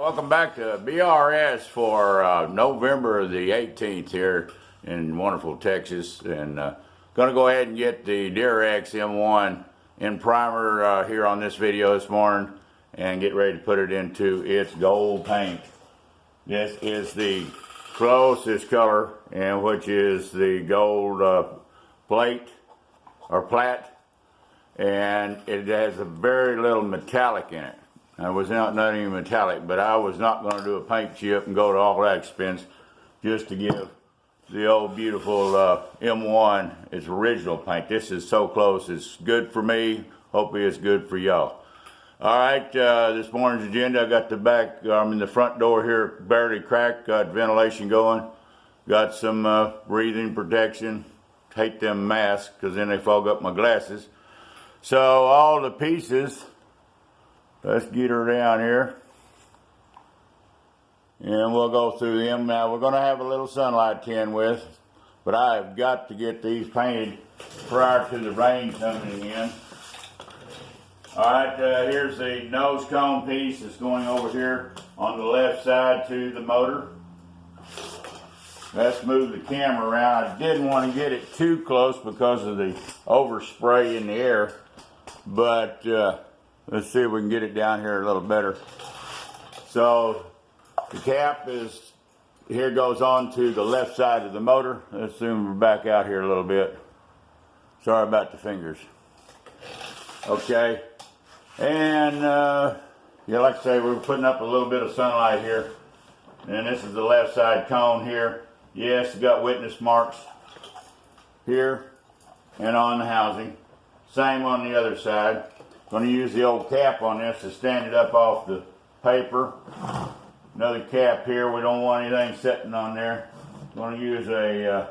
Welcome back to BRS for November the 18th here in wonderful Texas, and going to go ahead and get the DAREx M1 in primer here on this video this morning and get ready to put it into its gold paint. This is the closest color, and which is the gold plate or plat, and it has a very little metallic in it. I was not even metallic, but I was not going to do a paint chip and go to all that expense just to give the old beautiful M1 its original paint. This is so close. It's good for me. Hopefully it's good for y'all. All right, this morning's agenda, I got the back, I'm in the front door here, barely cracked, got ventilation going, got some breathing protection. Hate them masks because then they fog up my glasses. So all the pieces, let's get her down here, and we'll go through them. Now, we're going to have a little sunlight tin with, but I have got to get these painted prior to the rain coming in. All right, here's the nose cone piece that's going over here on the left side to the motor. Let's move the camera around. I didn't want to get it too close because of the overspray in the air, but let's see if we can get it down here a little better. So the cap is, here goes on to the left side of the motor. Let's zoom her back out here a little bit. Sorry about the fingers. Okay. And yeah, like I say, we're putting up a little bit of sunlight here. And this is the left side cone here. Yes, it's got witness marks here and on the housing. Same on the other side. Going to use the old cap on this to stand it up off the paper. Another cap here. We don't want anything sitting on there. Going to use a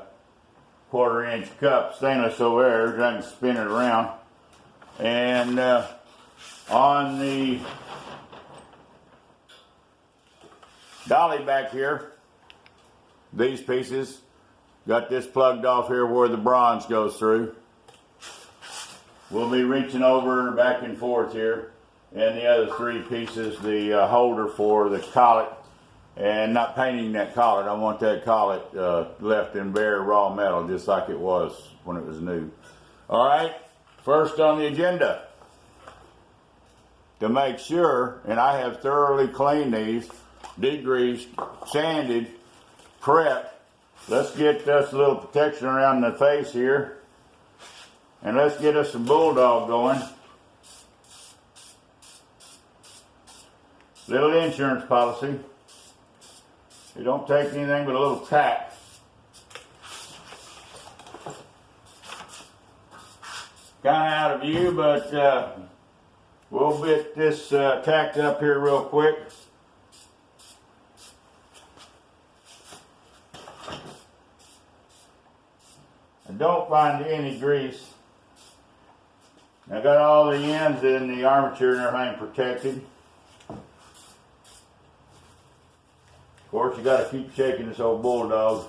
1/4 inch cup, stainless over there, so I can spin it around. And on the dolly back here, these pieces, got this plugged off here where the bronze goes through. We'll be reaching over back and forth here, and the other three pieces, the holder for the collet, and not painting that collet. I want that collet left in bare raw metal, just like it was when it was new. All right, first on the agenda, to make sure, and I have thoroughly cleaned these, degreased, sanded, prepped. Let's get us a little protection around the face here. And let's get us some bulldog going. Little insurance policy. You don't take anything but a little tack. Kind of out of view, but we'll get this tacked up here real quick. I don't find any grease. I got all the ends in the armature and everything protected. Of course, you got to keep shaking this old bulldog.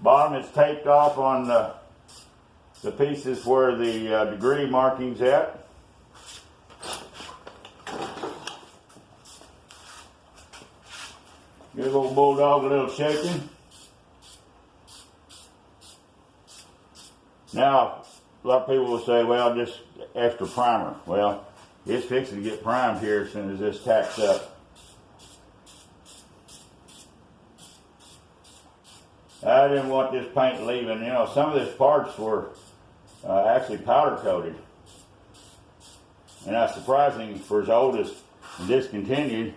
Bottom is taped off on the pieces where the degree marking's at. Give the old bulldog a little shaking. Now, a lot of people will say, well, just extra primer. Well, it's fixing to get primed here as soon as this tacks up. I didn't want this paint leaving. You know, some of these parts were actually powder coated. And that's surprising for as old as discontinued.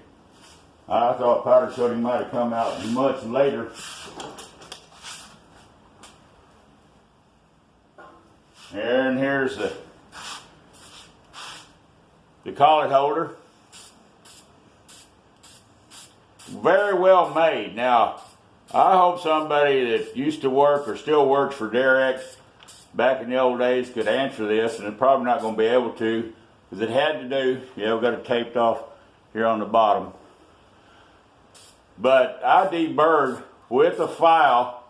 I thought powder coating might have come out much later. And here's the collet holder. Very well made. Now, I hope somebody that used to work or still works for DAREx back in the old days could answer this, and they're probably not going to be able to, because it had to do, yeah, we've got it taped off here on the bottom. But I deburred with a file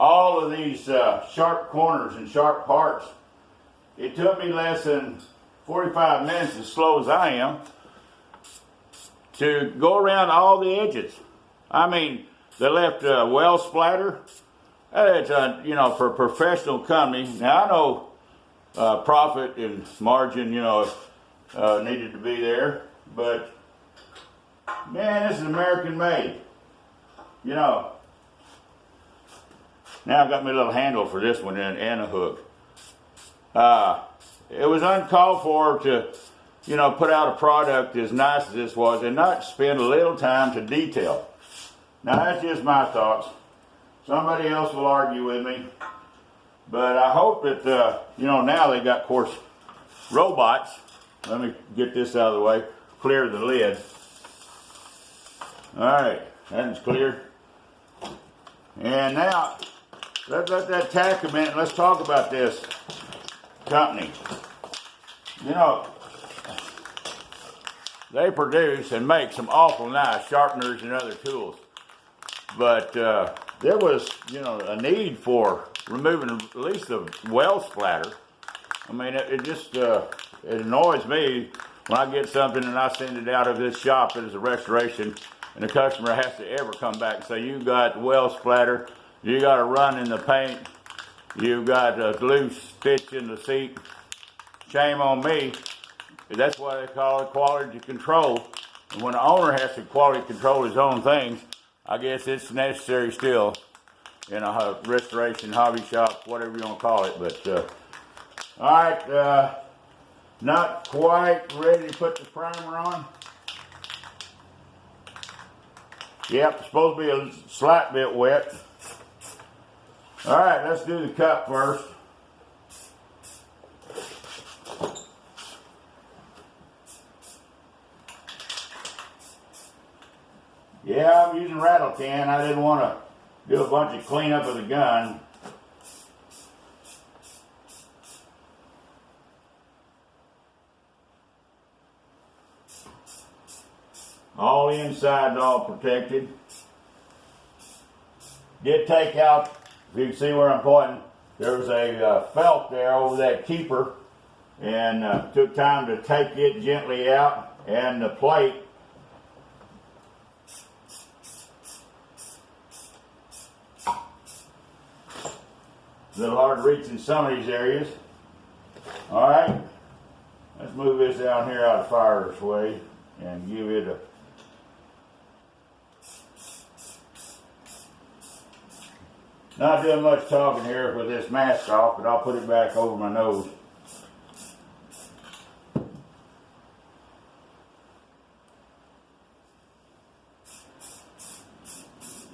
all of these sharp corners and sharp parts it took me less than 45 minutes, as slow as I am, to go around all the edges. I mean, they left well splatter. It's you know, for a professional company. Now I know profit and margin, you know, needed to be there, but man, this is American made. You know. Now I've got my little handle for this one and a hook. It was uncalled for to, you know, put out a product as nice as this was and not spend a little time to detail. Now that's just my thoughts. Somebody else will argue with me. But I hope that, you know, now they got, of course, robots. Let me get this out of the way. Clear the lid. All right, that's clear. And now, let's let that tack a minute. Let's talk about this company. You know, they produce and make some awful nice sharpeners and other tools. But there was, you know, a need for removing at least the well splatter. I mean, it just it annoys me when I get something and I send it out of this shop as a restoration, and the customer has to ever come back and say, you got well splatter, you got a run in the paint, you got a loose stitch in the seat. Shame on me. That's why they call it quality control. And when the owner has to quality control his own things, I guess it's necessary still in a restoration hobby shop, whatever you want to call it. But all right, not quite ready to put the primer on. Yep, it's supposed to be a slight bit wet. All right, let's do the cup first. Yeah, I'm using rattle can. I didn't want to do a bunch of cleanup of the gun. All inside, all protected. Did take out, if you can see where I'm pointing, there was a felt there over that keeper, and took time to take it gently out, and the plate. A little hard to reach in some of these areas. All right, let's move this down here out of fire's way and give it a. Not doing much talking here with this mask off, but I'll put it back over my nose.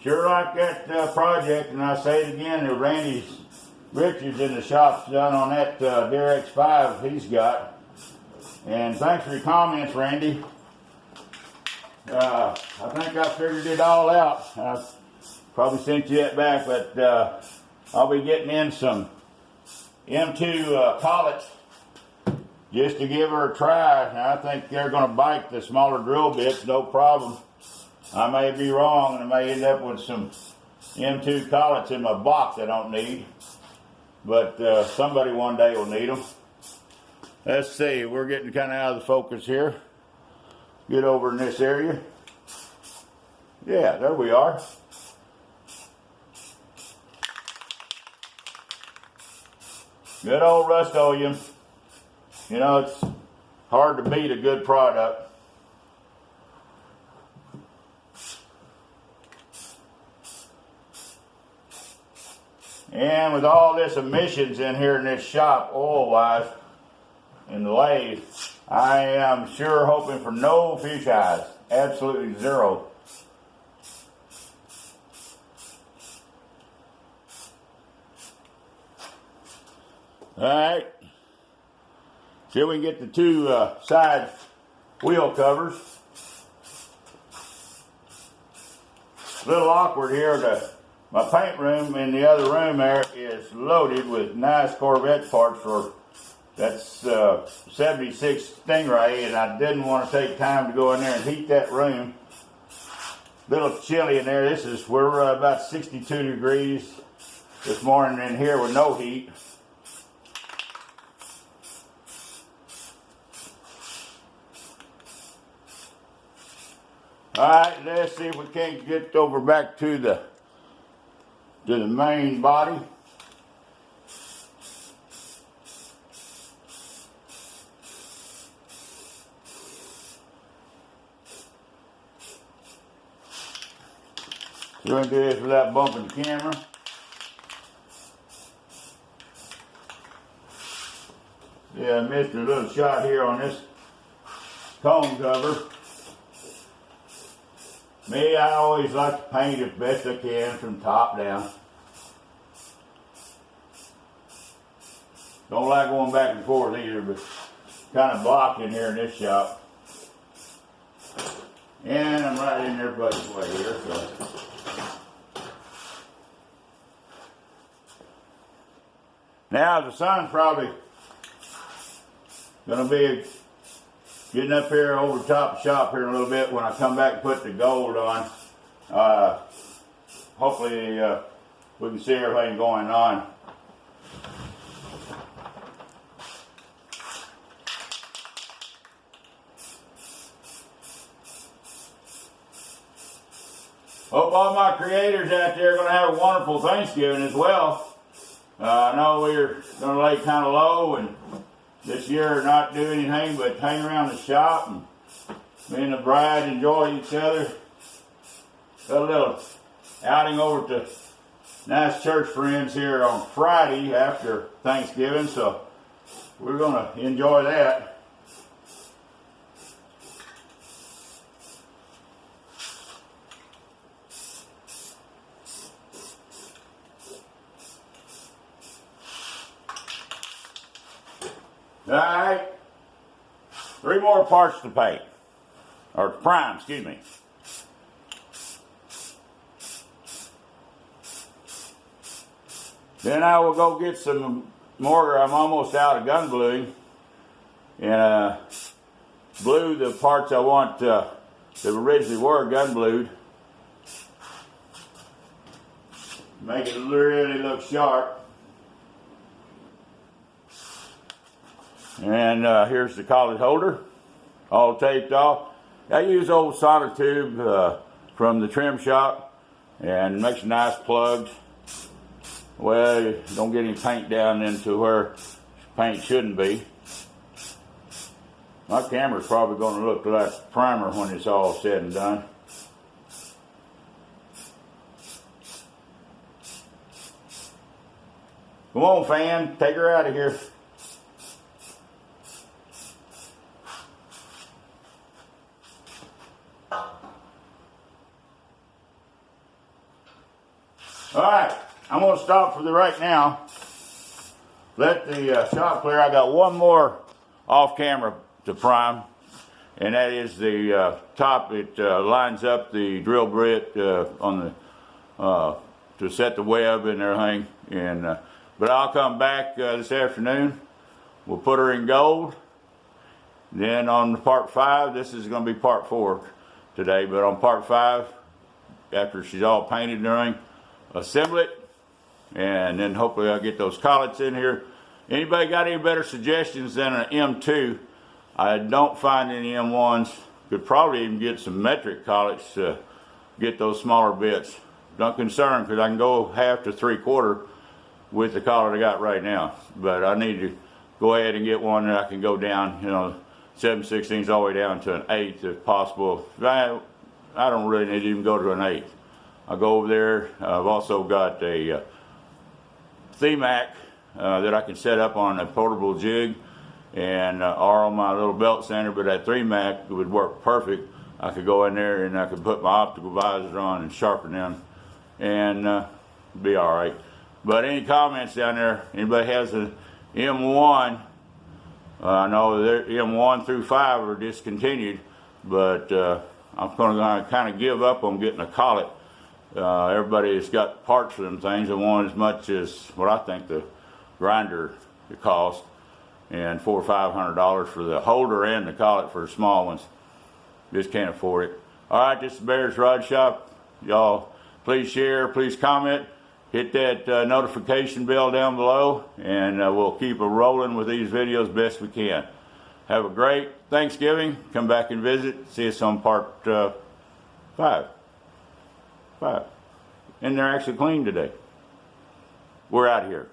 Sure like that project, and I say it again, that Randy Richards in the shop's done on that DAREx 5 he's got. And thanks for your comments, Randy. I think I figured it all out. I probably sent you that back, but I'll be getting in some M2 collets just to give her a try. I think they're going to bite the smaller drill bits, no problem. I may be wrong, and I may end up with some M2 collets in my box I don't need. But somebody one day will need them. Let's see, we're getting kind of out of the focus here. Get over in this area. Yeah, there we are. Good old Rust-Oleum. You know, it's hard to beat a good product. And with all this emissions in here in this shop, oil-wise, in the lathe, I am sure hoping for no fish eyes. Absolutely zero. Alright. See if we can get the two side wheel covers. A little awkward here. My paint room in the other room there is loaded with nice Corvette parts for that's 76 Stingray, and I didn't want to take time to go in there and heat that room. A little chilly in there. We're about 62 degrees this morning in here with no heat. Alright, let's see if we can't get over back to the main body. We're going to do this without bumping the camera. Yeah, I missed a little shot here on this cone cover. Me, I always like to paint as best I can from top down. Don't like going back and forth either, but kind of blocked in here in this shot. And I'm right in everybody's way here, so. Now the sun's probably going to be getting up here over the top of the shop here in a little bit when I come back and put the gold on. Hopefully we can see everything going on. Hope all my creators out there are going to have a wonderful Thanksgiving as well. I know we're going to lay kind of low and this year not do anything but hang around the shop and me and the bride enjoy each other. Got a little outing over to nice church friends here on Friday after Thanksgiving, so we're going to enjoy that. Alright, 3 more parts to paint, or to prime, excuse me. Then I will go get some more. I'm almost out of gun bluing, and blue the parts I want that originally were gun blued. Make it really look sharp. And here's the collet holder, all taped off. I use old solder tube from the trim shop and makes nice plugs. Well, you don't get any paint down into where paint shouldn't be. My camera's probably going to look like primer when it's all said and done. Come on, fan, take her out of here. Alright, I'm going to stop for the right now. Let the shot clear. I got one more off camera to prime, and that is the top. It lines up the drill bit on the to set the web and everything. And but I'll come back this afternoon. We'll put her in gold. Then on part 5, this is going to be part 4 today. But on part 5, after she's all painted and everything, assemble it, and then hopefully I'll get those collets in here. Anybody got any better suggestions than an M2? I don't find any M1s. Could probably even get some metric collets to get those smaller bits. Not concerned because I can go 1/2 to 3/4 with the collet I got right now. But I need to go ahead and get one that I can go down, 7/16 all the way down to an 1/8 if possible. I don't really need to even go to an 1/8. I'll go over there. I've also got a themac that I can set up on a portable jig and or on my little belt sander, but that themac would work perfect. I could go in there and I could put my optical visor on and sharpen them and be alright. But any comments down there? Anybody has an M1? I know that M1 through 5 are discontinued, but I'm going to kind of give up on getting a collet. Everybody's got parts for them things and want as much as what I think the grinder cost, and $400 or $500 for the holder and the collet for the small ones. Just can't afford it. Alright, this is Bear's Rod Shop. Y'all please share, please comment, hit that notification bell down below, and we'll keep it rolling with these videos best we can. Have a great Thanksgiving. Come back and visit. See us on part 5. And they're actually clean today. We're out here.